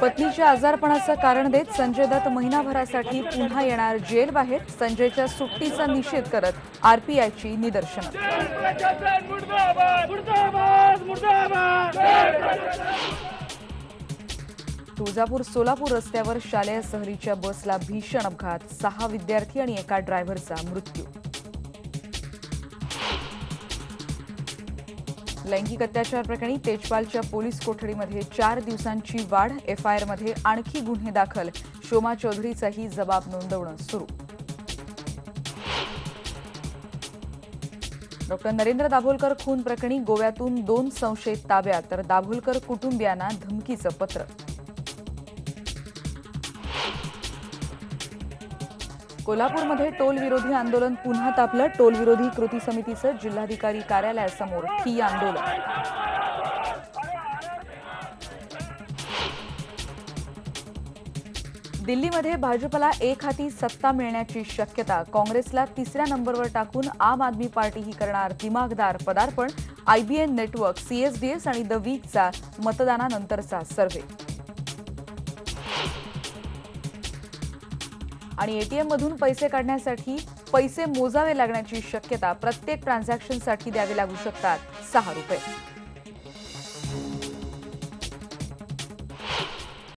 पत्नीच्या आजारपणाचं कारण देत संजय दत्त महिनाभरासाठी पुन्हा येणार जेल बाहेर। संजयच्या सुट्टीचा निषेध करत आरपीआयची निदर्शनं। तुळजापूर सोलापूर रस्त्यावर शालेय सहलीच्या बसला भीषण अपघात, 6 विद्यार्थी आणि एका ड्रायव्हरचा मृत्यू। लैंगिक अत्याचार प्रकरणी तेजपालच्या पोलीस कोठडीमध्ये 4 दिवसांची वाढ, एफआयआरमध्ये आणखी गुन्हे दाखल, शोमा चौधरीचाही जबाब नोंदवणं सुरू। डॉक्टर नरेंद्र दाभोलकर खून प्रकरणी गोव्यातून 2 संशयित ताब्यात, तर दाभोलकर कुटुंबियांना धमकीचं पत्र। कोल्हापूरमध्ये टोल विरोधी आंदोलन पुन्हा तापलं, टोल विरोधी कृती समितीचं जिल्हाधिकारी कार्यालयासमोर ठिय्या आंदोलन। दिल्लीमध्ये भाजपला एक हाती सत्ता मिळण्याची शक्यता, काँग्रेसला 3ऱ्या नंबरवर टाकून आम आदमी पार्टीही करणार दिमागदार पदार्पण, आयबीएन नेटवर्क, सीएसडीएस आणि द वीकचा मतदानानंतरचा सर्व्हे। आणि एटीएममधून पैसे काढण्यासाठी पैसे मोजावे लागण्याची शक्यता, प्रत्येक ट्रान्झॅक्शनसाठी द्यावे लागू शकतात 6 रुपये।